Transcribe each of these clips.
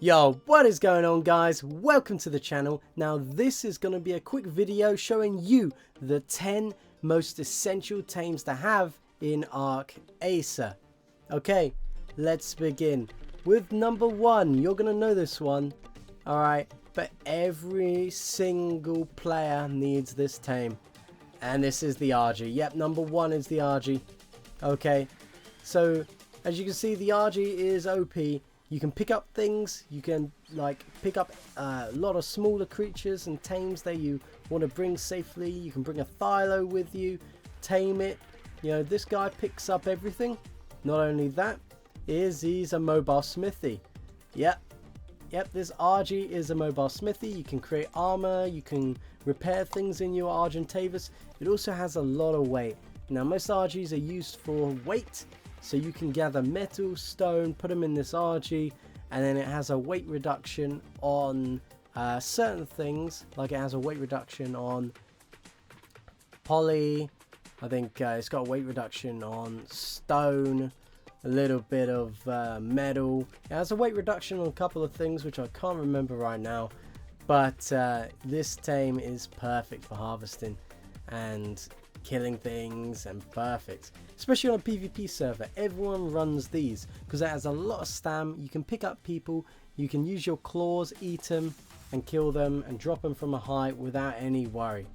Yo, what is going on, guys? Welcome to the channel. Now this is going to be a quick video showing you the 10 most essential tames to have in Ark ASA. Okay, let's begin with number 1. You're going to know this one, alright, but every single player needs this tame, and this is the Argy. Yep, number 1 is the Argy. Okay, so as you can see, the Argy is OP. You can pick up things, you can like pick up a lot of smaller creatures and tames that you want to bring safely. You can bring a Thylo with you, tame it. You know, this guy picks up everything. Not only that, he's a mobile smithy. Yep, this Argy is a mobile smithy. You can create armor, you can repair things in your Argentavis. It also has a lot of weight. Now most Argys are used for weight. So you can gather metal, stone, put them in this Argy, and then it has a weight reduction on certain things. Like it has a weight reduction on poly. I think it's got a weight reduction on stone, a little bit of metal. It has a weight reduction on a couple of things which I can't remember right now. But this tame is perfect for harvesting and killing things, and perfect, especially on a PvP server. Everyone runs these because it has a lot of stam. You can pick up people, you can use your claws, eat them and kill them and drop them from a height without any worry.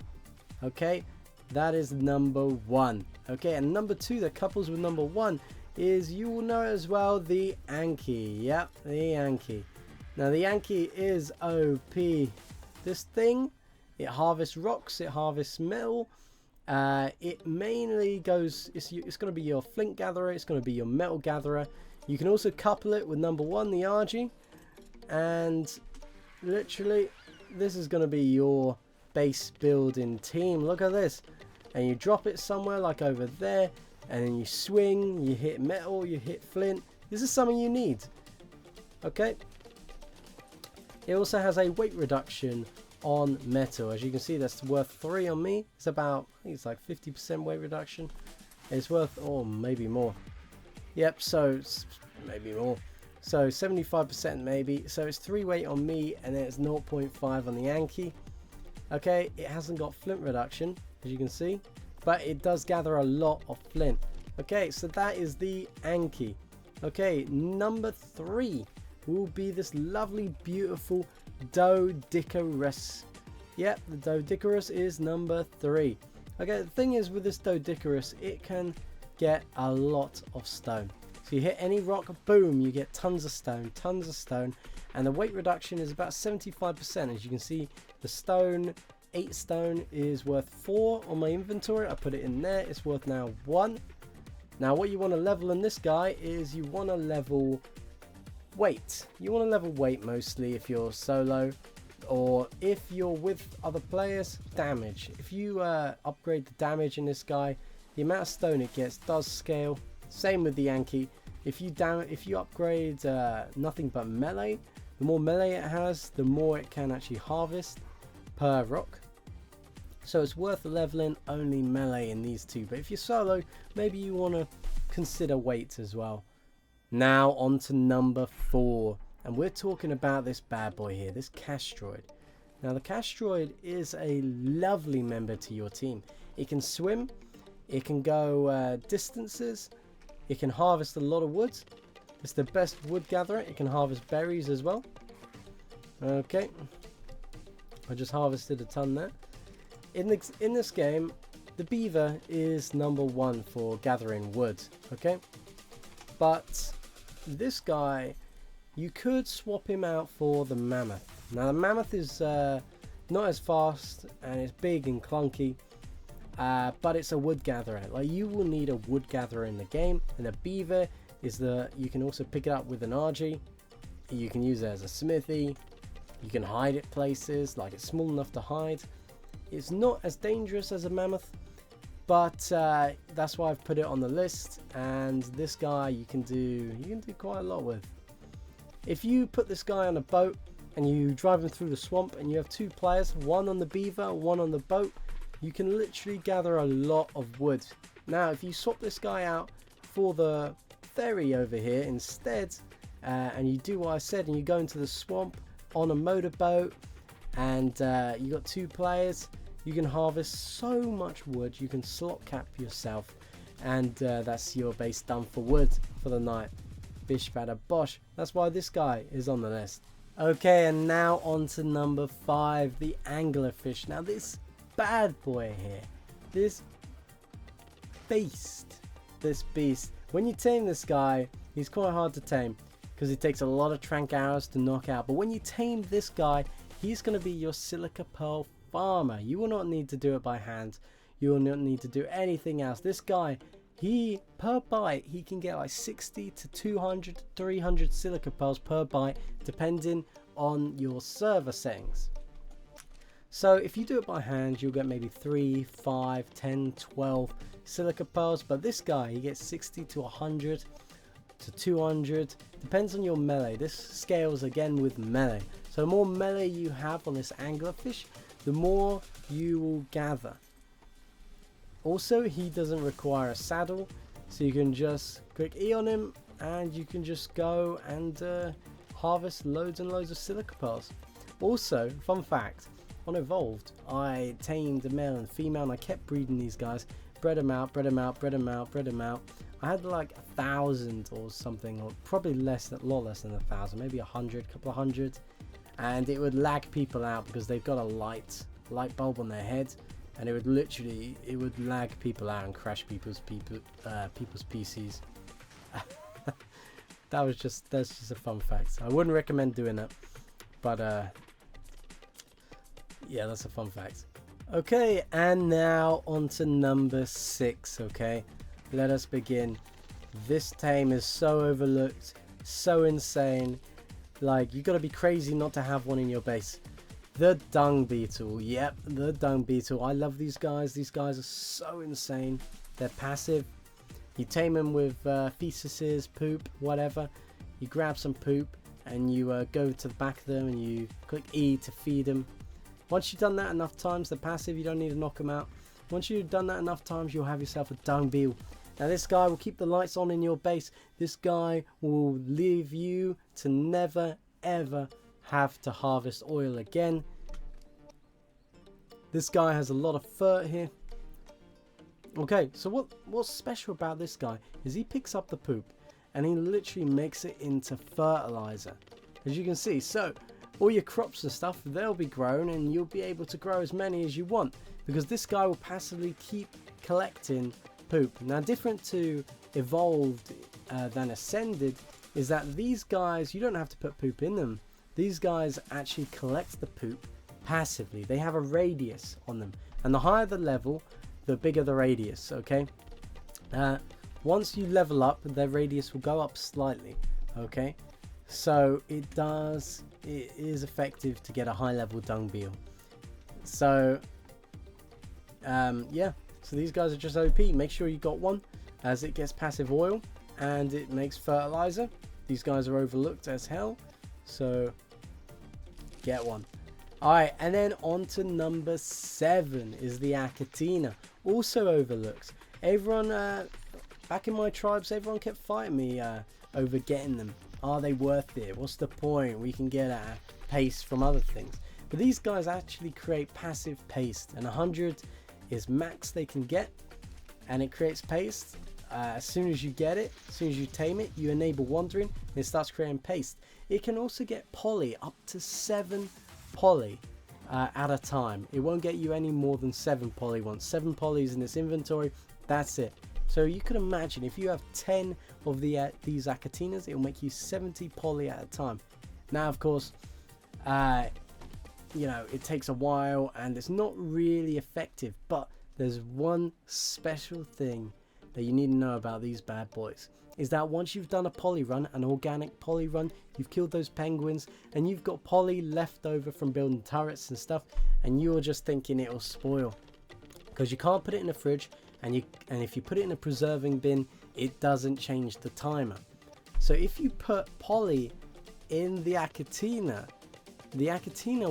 Okay, that is number 1. Okay, and number 2 that couples with number 1 is, you will know it as well, the Anki. Yep, the Anki. Now the Anki is OP. This thing, it harvests rocks, it harvests metal. It mainly goes, it's going to be your flint gatherer, it's going to be your metal gatherer. You can also couple it with number 1, the Argy, and literally this is going to be your base building team. Look at this, and you drop it somewhere like over there, and then you swing, you hit metal, you hit flint. This is something you need. Okay, it also has a weight reduction on metal. As you can see, that's worth 3 on me. It's about, I think it's like 50% weight reduction. It's worth, or maybe more. Yep, so it's maybe more. So 75% maybe. So it's 3 weight on me, and then it's 0.5 on the Anki. Okay, it hasn't got flint reduction, as you can see, but it does gather a lot of flint. Okay, so that is the Anki. Okay, number 3 will be this lovely, beautiful Doedicurus. Yep, the Doedicurus is number 3. Okay, the thing is with this Doedicurus, it can get a lot of stone. So you hit any rock, boom, you get tons of stone, and the weight reduction is about 75%. As you can see, the stone, 8 stone is worth 4 on my inventory. I put it in there, it's worth now 1. Now what you want to level in this guy is you want to level weight. You want to level weight mostly if you're solo, or if you're with other players, damage. If you upgrade the damage in this guy, the amount of stone it gets does scale. Same with the Anki. If you upgrade nothing but melee, the more melee it has, the more it can actually harvest per rock. So it's worth leveling only melee in these two. But if you're solo, maybe you want to consider weight as well. Now on to number 4, and we're talking about this bad boy here, this Castroid. Now the Castroid is a lovely member to your team. It can swim, it can go distances, it can harvest a lot of wood. It's the best wood gatherer. It can harvest berries as well. Okay, I just harvested a ton there. In this game, the beaver is number 1 for gathering wood. Okay, but this guy, you could swap him out for the mammoth. Now the mammoth is not as fast, and it's big and clunky, but it's a wood gatherer. Like, you will need a wood gatherer in the game, and the beaver is you can also pick it up with an Argy. You can use it as a smithy. You can hide it places, like it's small enough to hide. It's not as dangerous as a mammoth, but that's why I've put it on the list. And this guy you can do quite a lot with. If you put this guy on a boat and you drive him through the swamp, and you have 2 players, 1 on the beaver, 1 on the boat, you can literally gather a lot of wood. Now if you swap this guy out for the ferry over here instead, and you do what I said, and you go into the swamp on a motorboat, and you got 2 players, you can harvest so much wood. You can slot cap yourself, and that's your base done for wood for the night. Bish bada bosh. That's why this guy is on the list. Okay, and now on to number 5, the Anglerfish. Now this bad boy here, this beast, when you tame this guy, he's quite hard to tame because it takes a lot of trank arrows to knock out. But when you tame this guy, he's going to be your silica pearl farmer. You will not need to do it by hand. You will not need to do anything else. This guy, he per bite, he can get like 60 to 200 to 300 silica pearls per bite, depending on your server settings. So if you do it by hand, you'll get maybe 3, 5, 10, 12 silica pearls. But this guy, he gets 60 to 100 to 200, depends on your melee. This scales again with melee. So the more melee you have on this anglerfish, the more you will gather. Also, he doesn't require a saddle, so you can just click E on him and you can just go and harvest loads and loads of silica pearls. Also, fun fact, on Evolved, I tamed a male and female, and I kept breeding these guys, bred them out. I had like 1,000 or something, or probably less, a lot less than 1,000, maybe 100, couple of hundred, and it would lag people out because they've got a light bulb on their head, and it would literally, it would lag people out and crash people's PCs. That's just a fun fact. I wouldn't recommend doing that, but yeah, that's a fun fact. Okay, and now on to number 6. Okay, let us begin. This tame is so overlooked, so insane. Like, you gotta be crazy not to have one in your base. The Dung Beetle. Yep, the Dung Beetle. I love these guys. These guys are so insane. They're passive. You tame them with feces, poop, whatever. You grab some poop and you go to the back of them and you click E to feed them. Once you've done that enough times, they're passive, you don't need to knock them out. Once you've done that enough times, you'll have yourself a Dung Beetle. Now this guy will keep the lights on in your base. This guy will leave you to never ever have to harvest oil again. This guy has a lot of fur here. Okay, so what's special about this guy is he picks up the poop and he literally makes it into fertilizer, as you can see. So all your crops and stuff, they'll be grown and you'll be able to grow as many as you want, because this guy will passively keep collecting poop. Now, different to Evolved than Ascended is that these guys, you don't have to put poop in them. These guys actually collect the poop passively. They have a radius on them, and the higher the level, the bigger the radius. Okay, once you level up, their radius will go up slightly. Okay, so it is effective to get a high level Dung Beetle. So yeah, so these guys are just OP. Make sure you got one, as it gets passive oil and it makes fertilizer. These guys are overlooked as hell, so get one. Alright, and then on to number 7 is the Achatina, also overlooked. Everyone back in my tribes, everyone kept fighting me over getting them. Are they worth it? What's the point? We can get paste from other things. But these guys actually create passive paste, and 100 is max they can get, and it creates paste. As soon as you get it, as soon as you tame it, you enable wandering and it starts creating paste. It can also get poly, up to 7 poly at a time. It won't get you any more than 7 poly once. 7 polys in its inventory, that's it. So you can imagine if you have 10 of these Achatinas, it will make you 70 poly at a time. Now, of course, you know, it takes a while and it's not really effective, but there's one special thing that you need to know about these bad boys, is that once you've done a poly run, an organic poly run, you've killed those penguins and you've got poly left over from building turrets and stuff, and you're just thinking it'll spoil because you can't put it in the fridge, and if you put it in a preserving bin, it doesn't change the timer. So if you put poly in the Achatina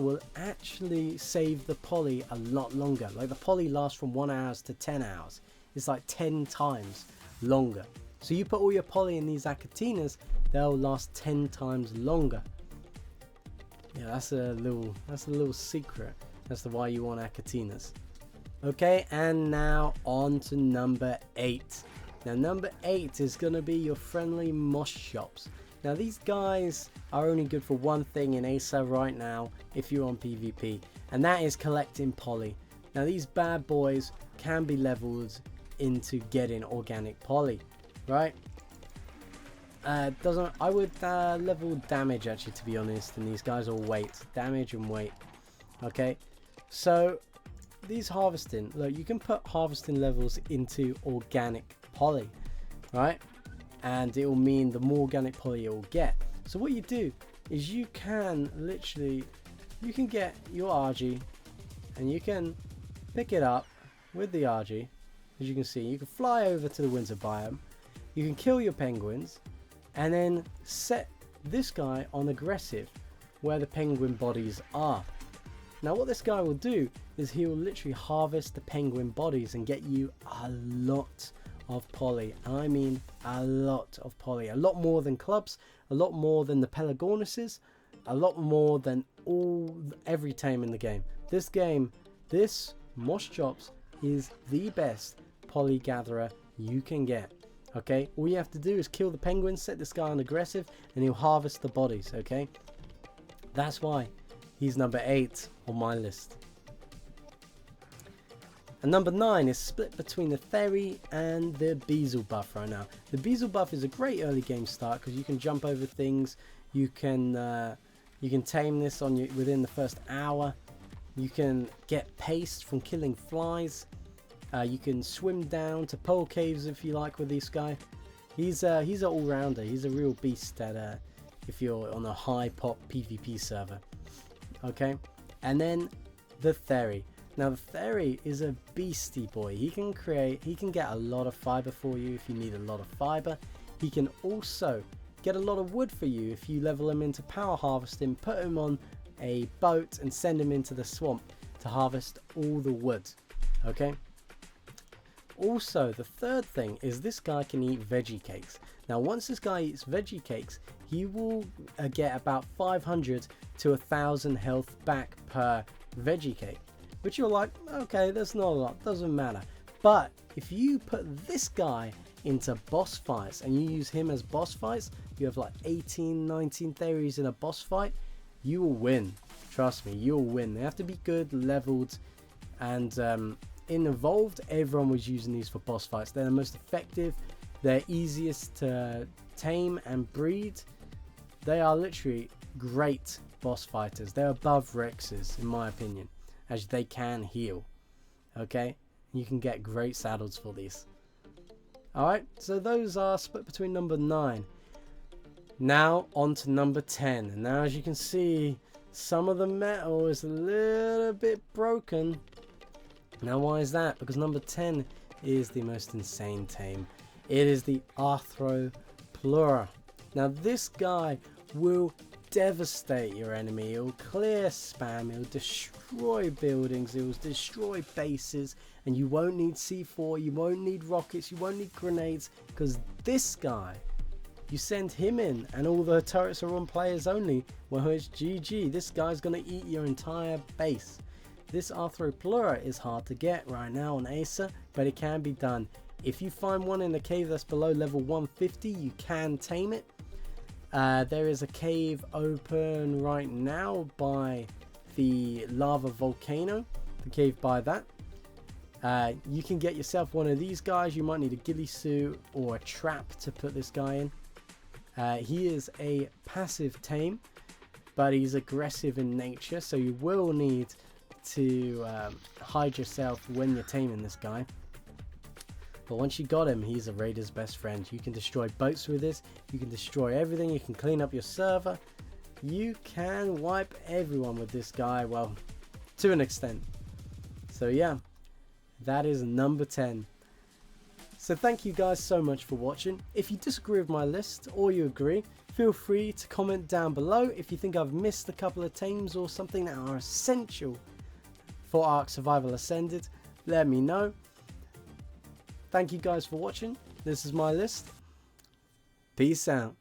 will actually save the poly a lot longer. Like, the poly lasts from 1 hour to 10 hours. It's like 10 times longer. So you put all your poly in these Achatinas, they'll last 10 times longer. Yeah, that's a little secret as to why you want Acatinas. Okay, and now on to number 8. Now number 8 is going to be your friendly Moschops. Now these guys are only good for one thing in ASA right now if you're on PvP, and that is collecting poly. Now these bad boys can be leveled into getting organic poly, right? I would level damage actually, to be honest, and these guys are weight, damage and weight. Okay, so these harvesting, look, you can put harvesting levels into organic poly, right? And it will mean the more organic poly it will get. So what you do is you can literally, you can get your Argy and you can pick it up with the Argy. As you can see, you can fly over to the winter biome, you can kill your penguins, and then set this guy on aggressive where the penguin bodies are. Now what this guy will do is he will literally harvest the penguin bodies and get you a lot of poly. I mean a lot of poly, a lot more than clubs, a lot more than the Pelagornuses, a lot more than every tame in the game. This Moschops is the best poly gatherer you can get. Okay, all you have to do is kill the penguins, set this guy on aggressive, and he'll harvest the bodies. Okay, that's why he's number 8 on my list. And number 9 is split between the Theory and the Beetle buff right now. The Beetle buff is a great early game start because you can jump over things, you can tame this on you within the first hour, you can get paste from killing flies, you can swim down to pole caves if you like with this guy. He's an all-rounder, he's a real beast at if you're on a high pop PvP server. Okay, and then the Theory. Now the Theory is a beastie boy. He can get a lot of fiber for you if you need a lot of fiber. He can also get a lot of wood for you if you level him into power harvesting, put him on a boat and send him into the swamp to harvest all the wood. Okay. Also, the third thing is this guy can eat veggie cakes. Now once this guy eats veggie cakes, he will get about 500 to 1000 health back per veggie cake. Which you're like, okay, that's not a lot, doesn't matter. But if you put this guy into boss fights and you use him as boss fights, you have like 18, 19 theories in a boss fight, you will win. Trust me, you'll win. They have to be good, leveled, and in Evolved, everyone was using these for boss fights. They're the most effective, they're easiest to tame and breed. They are literally great boss fighters. They're above Rexes, in my opinion, as they can heal. Okay, you can get great saddles for these. Alright, so those are split between number 9. Now on to number 10. And now as you can see, some of the metal is a little bit broken. Now why is that? Because number 10 is the most insane tame. It is the Arro Plutora. Now this guy will devastate your enemy. It will clear spam, it will destroy buildings, it will destroy bases, and you won't need C4, you won't need rockets, you won't need grenades, because this guy, you send him in and all the turrets are on players only, well it's GG. This guy's gonna eat your entire base. This Arro Plutora is hard to get right now on ASA, but it can be done. If you find one in a cave that's below level 150, you can tame it. There is a cave open right now by the lava volcano, the cave by that. You can get yourself one of these guys. You might need a ghillie suit or a trap to put this guy in. He is a passive tame, but he's aggressive in nature, so you will need to hide yourself when you're taming this guy. But once you got him, he's a raider's best friend. You can destroy boats with this, you can destroy everything, you can clean up your server, you can wipe everyone with this guy, well, to an extent. So yeah, that is number 10. So thank you guys so much for watching. If you disagree with my list or you agree, feel free to comment down below. If you think I've missed a couple of tames or something that are essential for Ark Survival Ascended, let me know. Thank you guys for watching. This is my list. Peace out.